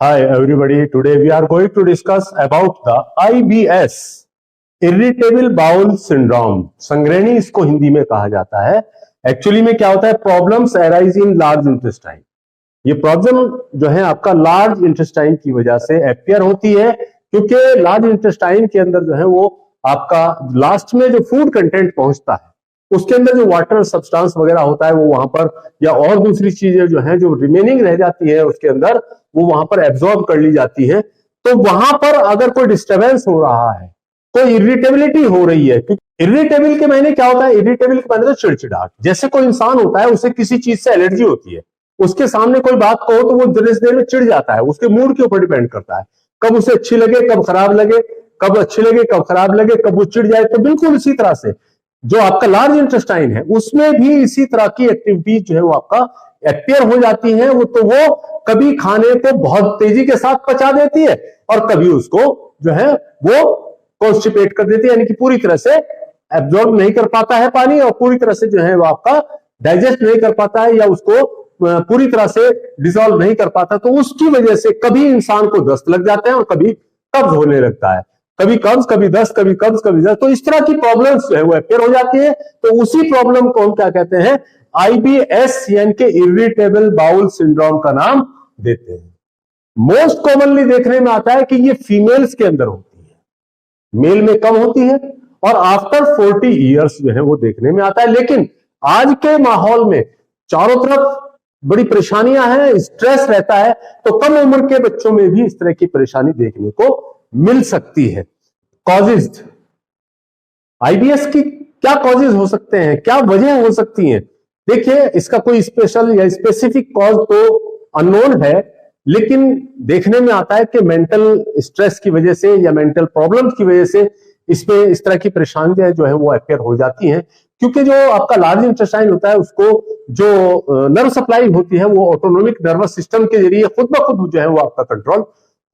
Hi everybody, today we are going to discuss about the IBS, Irritable Bowel Syndrome। संग्रहणी इसको हिंदी में कहा जाता है। एक्चुअली में क्या होता है, problems arise in large intestine. ये प्रॉब्लम जो है आपका लार्ज इंटेस्टाइन की वजह से अपियर होती है, क्योंकि लार्ज इंटेस्टाइन के अंदर जो है वो आपका लास्ट में जो फूड कंटेंट पहुंचता है उसके अंदर जो वाटर सब्सटेंस वगैरह होता है वो वहां पर, या और दूसरी चीजें जो है जो रिमेनिंग रह जाती है उसके अंदर, वो वहां पर एब्जॉर्ब कर ली जाती है। तो वहां पर अगर कोई डिस्टर्बेंस हो रहा है, कोई इरिटेबिलिटी हो रही है, क्योंकि इरिटेबल के मायने क्या होता है, इरिटेबल के मायने तो चिड़चिड़ाहट। जैसे कोई इंसान होता है, उसे किसी चीज से एलर्जी होती है, उसके सामने कोई बात कहो तो वो देर में चिढ़ जाता है। उसके मूड के ऊपर डिपेंड करता है, कब उसे अच्छी लगे कब खराब लगे, कब अच्छी लगे कब खराब लगे, कब वो चिढ़ जाए। तो बिल्कुल इसी तरह से जो आपका लार्ज इंटेस्टाइन है उसमें भी इसी तरह की एक्टिविटीज जो है वो आपका अपियर हो जाती है। वो कभी खाने को बहुत तेजी के साथ पचा देती है और कभी उसको जो है वो कॉन्स्टिपेट कर देती है, यानी कि पूरी तरह से एब्जॉर्ब नहीं कर पाता है पानी, और पूरी तरह से जो है वो आपका डाइजेस्ट नहीं कर पाता है, या उसको पूरी तरह से डिसॉल्व नहीं कर पाता। तो उसकी वजह से कभी इंसान को दस्त लग जाते हैं और कभी कब्ज होने लगता है, कभी कब्ज कभी दस्त, कभी कब्ज कभी दस्त। तो इस तरह की प्रॉब्लम्स जो है वो अपियर हो जाती है। तो उसी प्रॉब्लम को हम क्या कहते हैं, आईबीएस यानी कि इरिटेबल बाउल सिंड्रोम का नाम देते हैं। मोस्ट कॉमनली देखने में आता है कि ये फीमेल्स के अंदर होती है, मेल में कम होती है, और आफ्टर 40 ईयर्स जो है वो देखने में आता है। लेकिन आज के माहौल में चारों तरफ बड़ी परेशानियां हैं, स्ट्रेस रहता है, तो कम उम्र के बच्चों में भी इस तरह की परेशानी देखने को मिल सकती है। कॉजेज आईबीएस की क्या कॉजेज हो सकते हैं, क्या वजह हो सकती हैं? देखिए, इसका कोई स्पेशल या स्पेसिफिक कॉज तो अननोन है, लेकिन देखने में आता है कि मेंटल स्ट्रेस की वजह से या मेंटल प्रॉब्लम्स की वजह से इसमें इस तरह की परेशानियां जो है वो अपियर हो जाती हैं। क्योंकि जो आपका लार्ज इंटेस्टाइन होता है उसको जो नर्व सप्लाई होती है वो ऑटोनोमिक नर्वस सिस्टम के जरिए खुद ब खुद जो है वो आपका कंट्रोल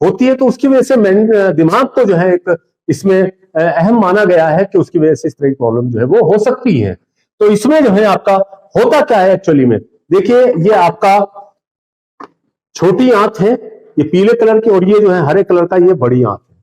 होती है। तो उसकी वजह से दिमाग को जो है एक इसमें अहम माना गया है कि उसकी वजह से इस तरह की प्रॉब्लम जो है वो हो सकती है। तो इसमें जो है आपका होता क्या है एक्चुअली में, देखिए ये आपका छोटी आंत है, ये पीले कलर की, और ये जो है हरे कलर का, ये बड़ी आंत है।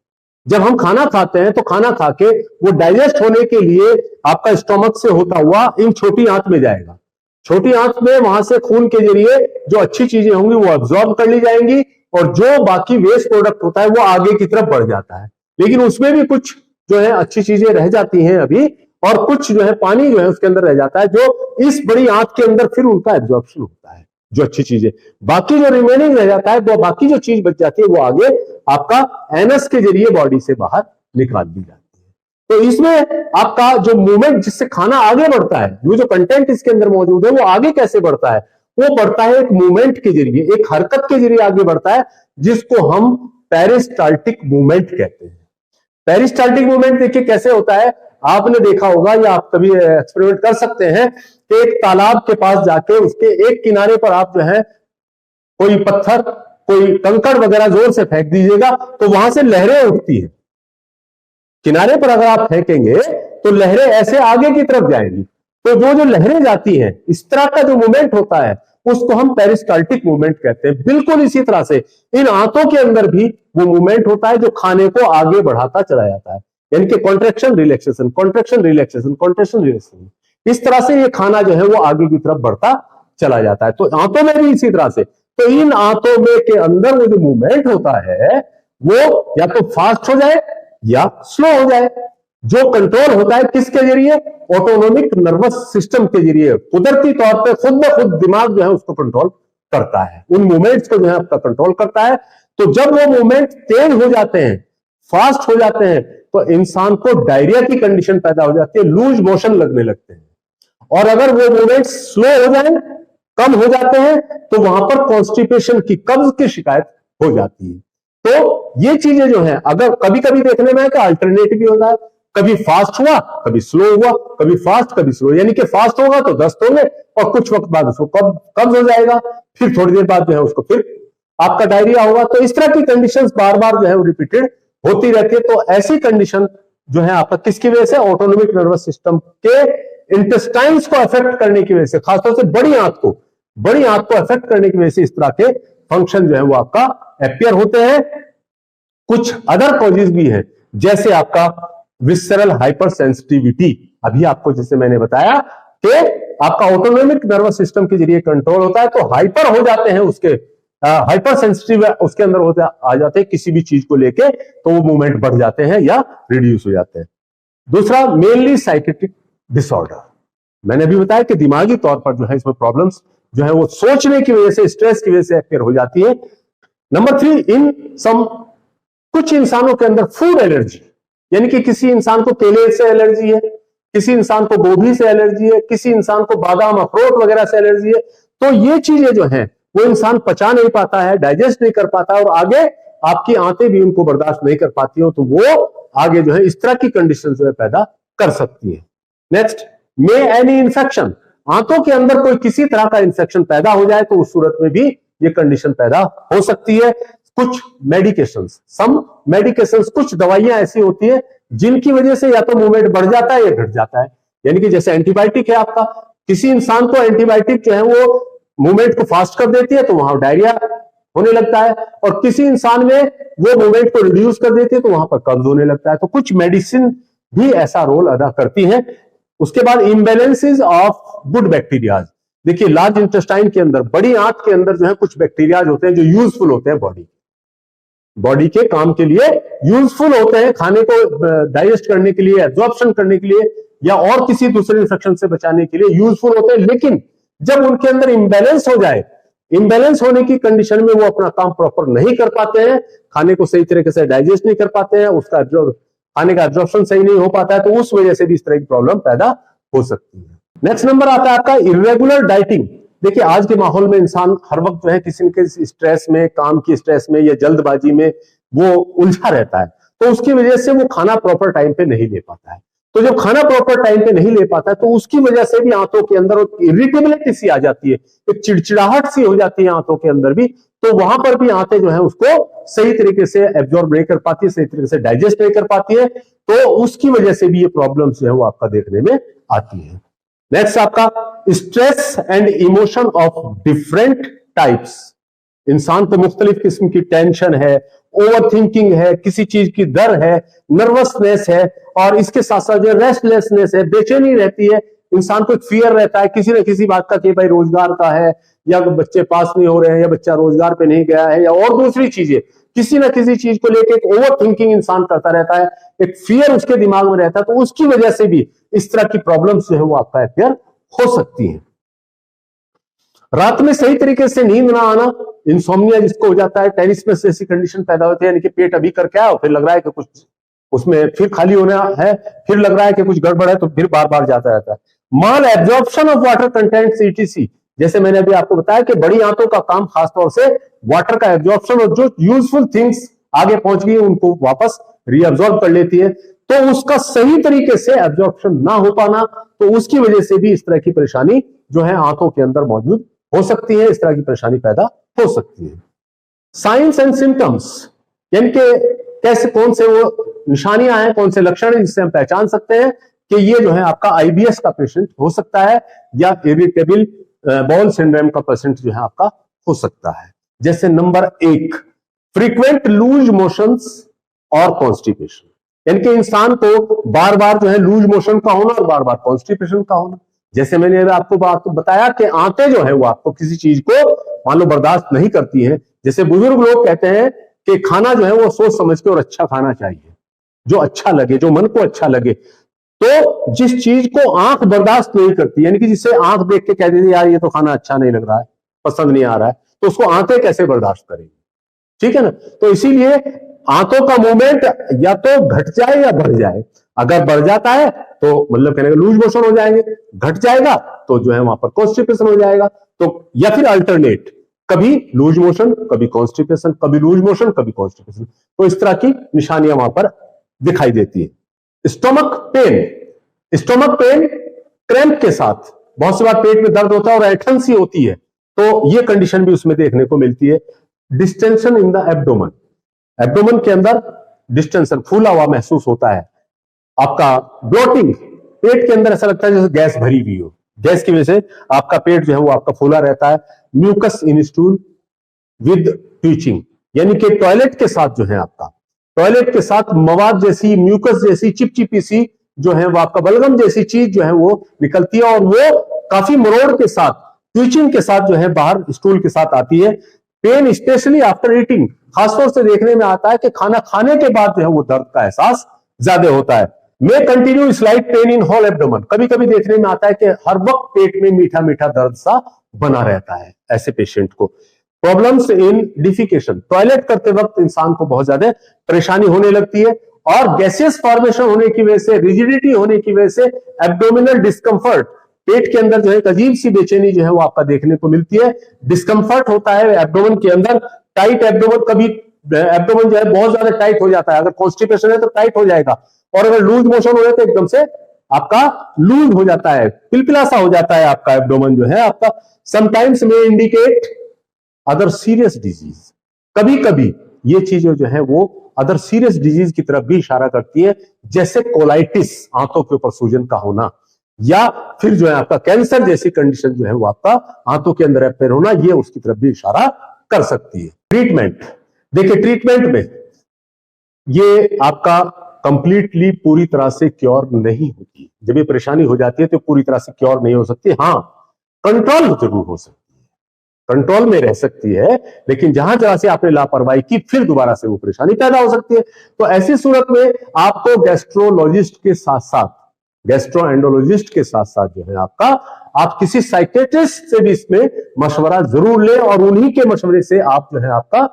जब हम खाना खाते हैं तो खाना खा के वो डाइजेस्ट होने के लिए आपका स्टोमक से होता हुआ इन छोटी आंत में जाएगा। छोटी आंत में वहां से खून के जरिए जो अच्छी चीजें होंगी वो अब्सॉर्ब कर ली जाएंगी, और जो बाकी वेस्ट प्रोडक्ट होता है वो आगे की तरफ बढ़ जाता है। लेकिन उसमें भी कुछ जो है अच्छी चीजें रह जाती हैं अभी, और कुछ जो है पानी जो है उसके अंदर रह जाता है, जो इस बड़ी आंत के अंदर फिर उनका एब्जॉर्प्शन होता है, जो अच्छी चीजें। बाकी जो रिमेनिंग रह जाता है, वो बाकी जो चीज बच जाती है वो आगे आपका एनस के जरिए बॉडी से बाहर निकाल दी जाती है। तो इसमें आपका जो मूवमेंट जिससे खाना आगे बढ़ता है, वो जो कंटेंट इसके अंदर मौजूद है वो आगे कैसे बढ़ता है, वो बढ़ता है एक मूवमेंट के जरिए, एक हरकत के जरिए आगे बढ़ता है, जिसको हम पेरिस्टाल्टिक मूवमेंट कहते हैं। पेरिस्टाल्टिक मूवमेंट देखिए कैसे होता है, आपने देखा होगा या आप कभी एक्सपेरिमेंट कर सकते हैं कि एक तालाब के पास जाके उसके एक किनारे पर आप जो है कोई पत्थर कोई कंकड़ वगैरह जोर से फेंक दीजिएगा तो वहां से लहरें उठती है। किनारे पर अगर आप फेंकेंगे तो लहरें ऐसे आगे की तरफ जाएंगी। तो वो जो लहरें जाती हैं, इस तरह का जो मूवमेंट होता है उसको हम पेरिस्टाल्टिक मूवमेंट कहते हैं। बिल्कुल इसी तरह से इन आंतों के अंदर भी वो मूवमेंट होता है जो खाने को आगे बढ़ाता चला जाता है, यानी कि contraction relaxation, contraction relaxation, contraction relaxation. इस तरह से ये खाना जो है वो आगे की तरफ बढ़ता चला जाता है। तो आंतों में भी इसी तरह से, तो इन आंतों में के अंदर वो जो मूवमेंट होता है वो या तो फास्ट हो जाए या स्लो हो जाए। जो कंट्रोल होता है किसके जरिए, ऑटोनोमिक नर्वस सिस्टम के जरिए। कुदरती तौर पे खुद ब खुद दिमाग जो है उसको कंट्रोल करता है, उन मूवमेंट्स को जो है आपका कंट्रोल करता है। तो जब वो मूवमेंट तेज हो जाते हैं, फास्ट हो जाते हैं, तो इंसान को डायरिया की कंडीशन पैदा हो जाती है, लूज मोशन लगने लगते हैं। और अगर वो मूवमेंट स्लो हो जाए, कम हो जाते हैं, तो वहां पर कॉन्स्टिपेशन की, कब्ज की शिकायत हो जाती है। तो ये चीजें जो है अगर कभी कभी देखने में है कि अल्टरनेटिव भी होता है, कभी फास्ट हुआ कभी स्लो हुआ, कभी फास्ट कभी स्लो, यानी कि फास्ट होगा तो दस्त होंगे और कुछ वक्त बाद उसको कब्ज हो जाएगा, फिर थोड़ी देर बाद जो है उसको फिर आपका डायरिया होगा। तो इस तरह की कंडीशंस बार बार जो है वो रिपीटेड होती रहती है। तो ऐसी कंडीशन जो है आपका किसकी वजह से, ऑटोनोमिक नर्वस सिस्टम के इंटेस्टाइन्स को अफेक्ट करने की वजह से, खासतौर से बड़ी आंत को अफेक्ट करने की वजह से इस तरह के फंक्शन जो है वो आपका अपियर होते हैं। कुछ अदर कॉजेज भी है, जैसे आपका विसरल हाइपर सेंसिटिविटी। अभी आपको जैसे मैंने बताया कि आपका ऑटोनोमिक नर्वस सिस्टम के जरिए कंट्रोल होता है, तो हाइपर हो जाते हैं, उसके हाइपर सेंसिटिव उसके अंदर होते आ जाते हैं किसी भी चीज को लेके, तो वो मूवमेंट बढ़ जाते हैं या रिड्यूस हो जाते हैं। दूसरा, मेनली साइकेट्रिक डिसऑर्डर। मैंने अभी बताया कि दिमागी तौर पर जो है इसमें प्रॉब्लम्स जो है वो सोचने की वजह से, स्ट्रेस की वजह से अपियर हो जाती है। नंबर 3, इन सम, कुछ इंसानों के अंदर फूड एलर्जी, यानी कि किसी इंसान को केले से एलर्जी है, किसी इंसान को गोभी से एलर्जी है, किसी इंसान को बादाम अखरोट वगैरह से एलर्जी है। तो ये चीजें जो हैं वो इंसान पचा नहीं पाता है, डाइजेस्ट नहीं कर पाता है, और आगे आपकी आंतें भी उनको बर्दाश्त नहीं कर पाती हो, तो वो आगे जो है इस तरह की कंडीशन जो है पैदा कर सकती है। नेक्स्ट, मे एनी इन्फेक्शन, आंतों के अंदर कोई किसी तरह का इन्फेक्शन पैदा हो जाए तो उस सूरत में भी ये कंडीशन पैदा हो सकती है। कुछ मेडिकेशंस, सम मेडिकेशंस, कुछ दवाइयां ऐसी होती है जिनकी वजह से या तो मूवमेंट बढ़ जाता है या घट जाता है। यानी कि जैसे एंटीबायोटिक है आपका, किसी इंसान को एंटीबायोटिक जो है वो मूवमेंट को फास्ट कर देती है तो वहां डायरिया होने लगता है, और किसी इंसान में वो मूवमेंट को रिड्यूस कर देती है तो वहां पर कब्ज होने लगता है। तो कुछ मेडिसिन भी ऐसा रोल अदा करती है। उसके बाद इम्बैलेंसेस ऑफ गुड बैक्टीरियाज। देखिए, लार्ज इंटेस्टाइन के अंदर, बड़ी आंत के अंदर जो है कुछ बैक्टीरियाज होते हैं जो यूजफुल होते हैं बॉडी के काम के लिए यूजफुल होते हैं, खाने को डाइजेस्ट करने के लिए, एब्जॉर्प्शन करने के लिए, या और किसी दूसरे इन्फेक्शन से बचाने के लिए यूजफुल होते हैं। लेकिन जब उनके अंदर इम्बैलेंस हो जाए, इम्बैलेंस होने की कंडीशन में वो अपना काम प्रॉपर नहीं कर पाते हैं, खाने को सही तरीके से डाइजेस्ट नहीं कर पाते हैं, उसका खाने का एब्जॉर्प्शन सही नहीं हो पाता है, तो उस वजह से भी इस तरह की प्रॉब्लम पैदा हो सकती है। नेक्स्ट नंबर आता है आपका इर्रेगुलर डाइटिंग। देखिए, आज के माहौल में इंसान हर वक्त जो है किसी न किसी स्ट्रेस में, काम की स्ट्रेस में या जल्दबाजी में वो उलझा रहता है, तो उसकी वजह से वो खाना प्रॉपर टाइम पे नहीं ले पाता है। तो जब खाना प्रॉपर टाइम पे नहीं ले पाता है तो उसकी वजह से भी आंतों के अंदर इरिटेबिलिटी सी आ जाती है, एक चिड़चिड़ाहट सी हो जाती है आंतों के अंदर भी, तो वहां पर भी आंतें जो है उसको सही तरीके से एब्जॉर्ब नहीं कर पाती, सही तरीके से डाइजेस्ट नहीं कर पाती है, तो उसकी वजह से भी ये प्रॉब्लम जो है वो आपका देखने में आती है। नेक्स्ट आपका stress and emotion of different types. इंसान को मुख्तलिफ किस्म की टेंशन है, ओवर थिंकिंग है, किसी चीज की डर है, नर्वसनेस है, और इसके साथ साथ जो रेस्टलेसनेस है, बेचैनी रहती है, इंसान को एक फियर रहता है किसी न किसी बात का कि भाई रोजगार का है, या बच्चे पास नहीं हो रहे हैं, या बच्चा रोजगार पे नहीं गया है, या और दूसरी चीजें, किसी न किसी चीज को लेकर एक ओवर थिंकिंग इंसान करता रहता है, एक फियर उसके दिमाग में रहता है, तो उसकी वजह से भी इस तरह की प्रॉब्लम्स जो है वो आपका अपियर हो सकती है। रात में सही तरीके से नींद ना आना, इंसोम्निया जिसको हो जाता है, टेरिस्मस जैसी कंडीशन पैदा होती है, यानी कि पेट अभी करके आओ, फिर लग रहा है कि कुछ उसमें फिर खाली होना है, फिर लग रहा है कि कुछ गड़बड़ है, तो फिर बार बार जाता रहता है। Malabsorption of water contents etc, जैसे मैंने अभी आपको बताया कि बड़ी आंतों का काम खासतौर से वाटर का एब्जॉर्प्शन, और जो यूजफुल थिंग्स आगे पहुंच गई उनको वापस रीअब्जॉर्ब कर लेती है, तो उसका सही तरीके से एब्जॉर्प्शन ना हो पाना, तो उसकी वजह से भी इस तरह की परेशानी जो है आंतों के अंदर मौजूद हो सकती है, इस तरह की परेशानी पैदा हो सकती है। साइंस एंड सिम्टम्स, यानी कि कैसे, कौन से वो निशानियां हैं, कौन से लक्षण हैं जिससे हम पहचान सकते हैं कि ये जो है आपका आईबीएस का पेशेंट हो सकता है, या इरिटेबल बाउल सिंड्रोम का पेशेंट जो है आपका हो सकता है। जैसे नंबर 1, फ्रीक्वेंट लूज मोशंस और कॉन्स्टिपेशन, यानी कि इंसान को बार बार जो है लूज मोशन का होना और बार बार कॉन्स्टिपेशन का होना। जैसे मैंने आपको बात बताया कि आंतें जो है वो आपको किसी चीज को मान लो बर्दाश्त नहीं करती है। जैसे बुजुर्ग लोग कहते हैं कि खाना जो है वो सोच समझ के और अच्छा खाना चाहिए, जो अच्छा लगे, जो मन को अच्छा लगे। तो जिस चीज को आंख बर्दाश्त नहीं करती, यानी कि जिससे आंख देख के कह देती यार ये तो खाना अच्छा नहीं लग रहा है, पसंद नहीं आ रहा है, तो उसको आंतें कैसे बर्दाश्त करेंगी? ठीक है ना। तो इसीलिए आंतों का मूवमेंट या तो घट जाए या बढ़ जाए। अगर बढ़ जाता है तो मतलब कहने का लूज मोशन हो जाएंगे, घट जाएगा तो जो है वहां पर कॉन्स्टिपेशन हो जाएगा। तो या फिर अल्टरनेट, कभी लूज मोशन कभी कॉन्स्टिपेशन, कभी लूज मोशन कभी कॉन्स्टिपेशन, तो इस तरह की निशानियां वहां पर दिखाई देती है। Stomach pain, stomach pain cramp के साथ, बहुत सी बार पेट में दर्द होता है और ऐठन सी होती है, तो ये कंडीशन भी उसमें देखने को मिलती है। Distension in the abdomen, abdomen के अंदर डिस्टेंशन, फूला हुआ महसूस होता है। आपका ब्लोटिंग, पेट के अंदर ऐसा लगता है जैसे गैस भरी हुई हो, गैस की वजह से आपका पेट जो है वो आपका फूला रहता है। Mucus in stool, with twitching, यानी कि टॉयलेट के साथ जो है आपका, टॉयलेट के साथ मवाद जैसी, म्यूकस जैसी, चिपचिपी सी जो है वो आपका बलगम जैसी चीज जो है वो निकलती है, और वो काफी मरोड़ के साथ, ट्विचिंग के साथ जो है बाहर स्टूल के साथ आती है। पेन स्पेशली आफ्टर ईटिंग, खासतौर से देखने में आता है कि खाना खाने के बाद जो है वो दर्द का एहसास ज्यादा होता है। May continue slight pain in whole abdomen, कभी कभी देखने में आता है कि हर वक्त पेट में मीठा मीठा दर्द सा बना रहता है ऐसे पेशेंट को। प्रॉब्लम्स इन डिफिकेशन, टॉयलेट करते वक्त इंसान को बहुत ज्यादा परेशानी होने लगती है, और गैसियस फॉर्मेशन होने की वजह से, रिजिडिटी होने की वजह से एब्डोमिनल डिस्कंफर्ट, पेट के अंदर जो है एक अजीब सी बेचैनी जो है वो आपका देखने को मिलती है। डिस्कंफर्ट होता है एब्डोमेन के अंदर, टाइट एब्डोमेन, कभी एब्डोमेन जो है बहुत ज्यादा टाइट हो जाता है, अगर कॉन्स्टिपेशन है तो टाइट हो जाएगा, और अगर लूज मोशन हो जाए तो एकदम से आपका लूज हो जाता है, पिलपिला सा हो जाता है आपका एब्डोमेन जो है आपका। समटाइम्स में इंडिकेट अदर सीरियस डिजीज, कभी कभी ये चीजें जो है वो अदर सीरियस डिजीज की तरफ भी इशारा करती है, जैसे कोलाइटिस, आंतों के ऊपर सूजन का होना, या फिर जो है आपका कैंसर जैसी कंडीशन जो है वो आपका आंतों के अंदर अपेयर होना, ये उसकी तरफ भी इशारा कर सकती है। ट्रीटमेंट, देखिए ट्रीटमेंट में ये आपका कंप्लीटली पूरी तरह से क्योर नहीं होती, जब ये परेशानी हो जाती है तो पूरी तरह से क्योर नहीं हो सकती। हाँ, कंट्रोल जरूर हो सकती है, कंट्रोल में रह सकती है, लेकिन जहां जहां से आपने लापरवाही की फिर दोबारा से वो परेशानी पैदा हो सकती है। तो ऐसी सूरत में आपको गैस्ट्रोलॉजिस्ट के साथ साथ, गैस्ट्रोएंडोलॉजिस्ट के साथ साथ जो है आपका, आप किसी साइकेट्रिस्ट से भी इसमें मशवरा जरूर लें, और उन्हीं के मशवरे से आप जो है आपका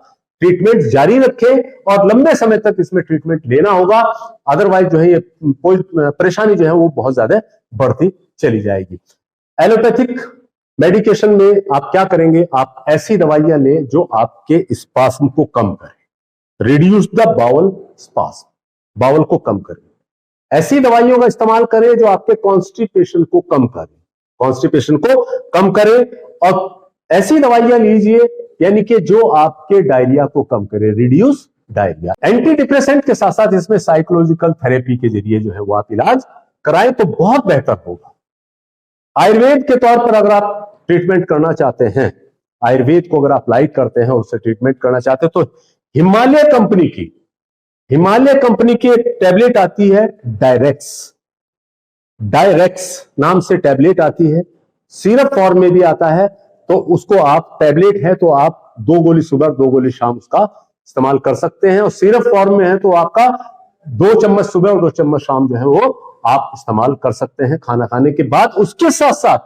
ट्रीटमेंट जारी रखें, और लंबे समय तक इसमें ट्रीटमेंट लेना होगा, अदरवाइज जो है ये परेशानी जो है वो बहुत ज्यादा बढ़ती चली जाएगी। एलोपैथिक मेडिकेशन में आप क्या करेंगे, आप ऐसी दवाइयां लें जो आपके स्पास्म को कम करें, reduce the bowel spasm, bowel को कम करें। ऐसी दवाइयों का इस्तेमाल करें जो आपके कॉन्स्टिपेशन को कम करें, कॉन्स्टिपेशन को कम करें, और ऐसी दवाइयां लीजिए यानी कि जो आपके डायरिया को कम करे, रिड्यूस डायरिया। एंटी डिप्रेसेंट के साथ साथ इसमें साइकोलॉजिकल थेरेपी के जरिए जो है वो आप इलाज कराएं तो बहुत बेहतर होगा। आयुर्वेद के तौर पर अगर आप ट्रीटमेंट करना चाहते हैं, आयुर्वेद को अगर आप लाइक करते हैं, उससे ट्रीटमेंट करना चाहते हैं, तो हिमालय कंपनी की एक टैबलेट आती है डायरेक्स, डायरेक्स नाम से टैबलेट आती है, सिरप फॉर्म में भी आता है, तो उसको आप, टैबलेट है तो आप 2 गोली सुबह 2 गोली शाम उसका इस्तेमाल कर सकते हैं, और सिरप फॉर्म में है तो आपका 2 चम्मच सुबह और 2 चम्मच शाम जो है वो आप इस्तेमाल कर सकते हैं खाना खाने के बाद। उसके साथ साथ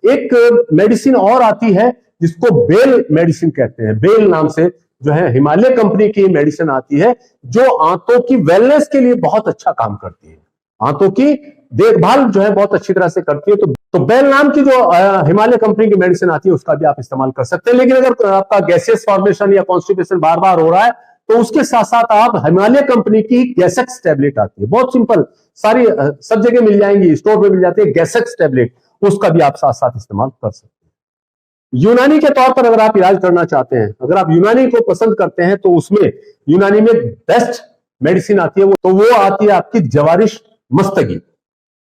एक मेडिसिन और आती है जिसको बेल मेडिसिन कहते हैं, बेल नाम से जो है हिमालय कंपनी की मेडिसिन आती है, जो आंतों की वेलनेस के लिए बहुत अच्छा काम करती है, आंतों की देखभाल जो है बहुत अच्छी तरह से करती है। तो बेल नाम की जो हिमालय कंपनी की मेडिसिन आती है उसका भी आप इस्तेमाल कर सकते हैं। लेकिन अगर आपका गैसियस फॉर्मेशन या कॉन्स्टिपेशन बार बार हो रहा है तो उसके साथ साथ आप हिमालय कंपनी की गैसेक्स टैबलेट आती है, बहुत सिंपल, सारी सब जगह मिल जाएंगी, स्टोर पे मिल जाती है गैसेक्स टैबलेट, उसका भी आप साथ साथ इस्तेमाल कर सकते हैं। यूनानी के तौर पर अगर आप इलाज करना चाहते हैं, अगर आप यूनानी को पसंद करते हैं, तो उसमें यूनानी में बेस्ट मेडिसिन आती है, तो वो आती है आपकी जवारिश मस्तगी।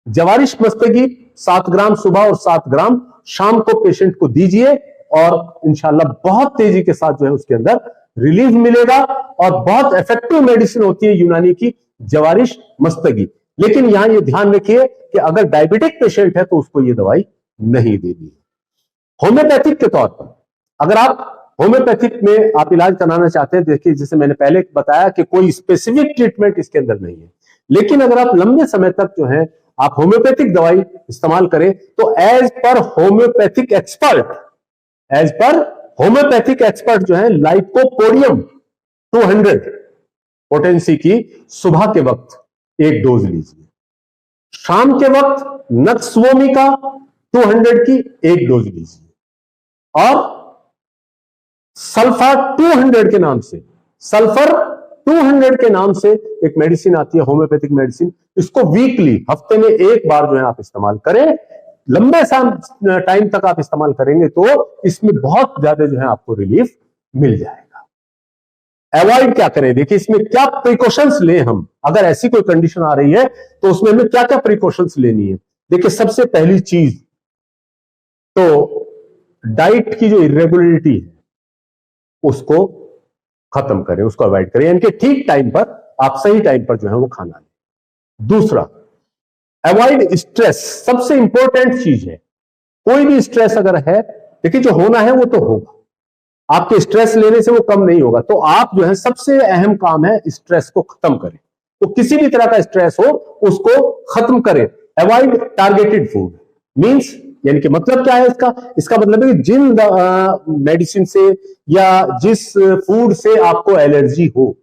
जवारिश मस्तगी 7 ग्राम सुबह और 7 ग्राम शाम को पेशेंट को दीजिए, और इंशाल्लाह बहुत तेजी के साथ जो है उसके अंदर रिलीफ मिलेगा, और बहुत इफेक्टिव मेडिसिन होती है यूनानी की जवारिश मस्तगी। लेकिन यहां ये ध्यान रखिए कि अगर डायबिटिक पेशेंट है तो उसको ये दवाई नहीं देनी है। होम्योपैथिक के तौर पर अगर आप होम्योपैथिक में आप इलाज कराना चाहते हैं, देखिए जैसे मैंने पहले बताया कि कोई स्पेसिफिक ट्रीटमेंट इसके अंदर नहीं है, लेकिन अगर आप लंबे समय तक जो है आप होम्योपैथिक दवाई इस्तेमाल करें, तो एज पर होम्योपैथिक एक्सपर्ट जो है लाइकोपोडियम 200 पोटेंसी की सुबह के वक्त 1 डोज लीजिए, शाम के वक्त नक्सवोमिका 200 की 1 डोज लीजिए, और सल्फर 200 के नाम से, सल्फर 200 के नाम से एक मेडिसिन आती है होम्योपैथिक मेडिसिन, इसको वीकली, हफ्ते में 1 बार जो है आप इस्तेमाल करें। लंबे टाइम तक आप इस्तेमाल करेंगे तो इसमें बहुत ज्यादा जो है आपको रिलीफ मिल जाएगा। अवॉइड क्या करें, देखिए इसमें क्या प्रिकॉशंस लें हम, अगर ऐसी कोई कंडीशन आ रही है तो उसमें हमें क्या क्या प्रिकॉशंस लेनी है। देखिए सबसे पहली चीज तो डाइट की जो इरेगुलरिटी है, उसको खत्म करें, उसको अवॉइड करें, यानी कि ठीक टाइम पर आप सही टाइम पर जो है वो खाना लें। दूसरा, अवॉइड स्ट्रेस, सबसे इंपॉर्टेंट चीज है। कोई भी स्ट्रेस अगर है, देखिए जो होना है वो तो होगा, आपके स्ट्रेस लेने से वो कम नहीं होगा। तो आप जो है सबसे अहम काम है स्ट्रेस को खत्म करें। तो किसी भी तरह का स्ट्रेस हो उसको खत्म करें। अवॉइड टारगेटेड फूड मींस, यानी कि मतलब क्या है इसका मतलब है कि जिन मेडिसिन से या जिस फूड से आपको एलर्जी हो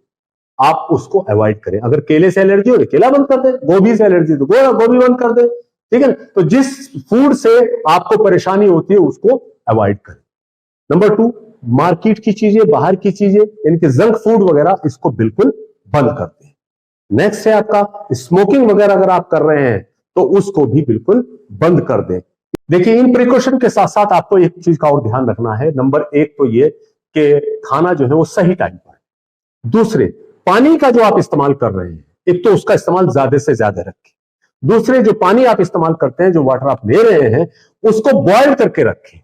आप उसको अवॉइड करें। अगर केले से एलर्जी हो तो केला बंद कर दे, गोभी से एलर्जी तो गोभी बंद कर दे, ठीक है। तो जिस फूड से आपको परेशानी होती है उसको अवॉइड करें। नंबर 2, मार्केट की चीजें, बाहर की चीजें, यानी कि जंक फूड वगैरह, इसको बिल्कुल बंद कर दें। नेक्स्ट है आपका स्मोकिंग वगैरह अगर आप कर रहे हैं तो उसको भी बिल्कुल बंद कर दें। देखिए इन प्रिकॉशन के साथ साथ आपको एक चीज का और ध्यान रखना है। नंबर 1 तो ये कि खाना जो है वो सही टाइम पर। दूसरे, पानी का जो आप इस्तेमाल कर रहे हैं, एक तो उसका इस्तेमाल ज्यादा से ज्यादा रखें। दूसरे, जो पानी आप इस्तेमाल करते हैं, जो वाटर आप ले रहे हैं, उसको बॉयल करके रखें।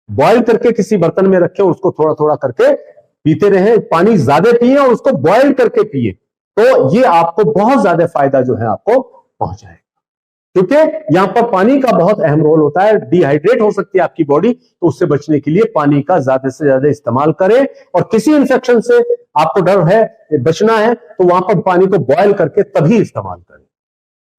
बॉयल करके किसी बर्तन में रखें, उसको थोड़ा थोड़ा करके पीते रहें। पानी ज्यादा पिए और उसको बॉयल करके पिए, तो ये आपको बहुत ज्यादा फायदा जो है आपको पहुंचाएगा। क्योंकि यहां पर पानी का बहुत अहम रोल होता है। डिहाइड्रेट हो सकती है आपकी बॉडी, तो उससे बचने के लिए पानी का ज्यादा से ज्यादा इस्तेमाल करें। और किसी इंफेक्शन से आपको डर है, बचना है, तो वहां पर पानी को बॉयल करके तभी इस्तेमाल करें।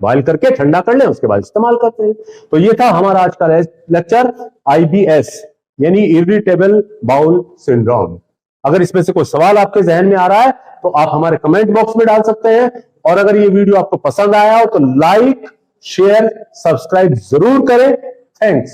बॉयल करके ठंडा कर लें, उसके बाद इस्तेमाल करते हैं। तो ये था हमारा आज का लेक्चर, IBS यानी इरिटेबल बाउल सिंड्रोम। अगर इसमें से कोई सवाल आपके जहन में आ रहा है तो आप हमारे कमेंट बॉक्स में डाल सकते हैं। और अगर ये वीडियो आपको पसंद आया हो तो लाइक, शेयर, सब्सक्राइब जरूर करें। थैंक्स।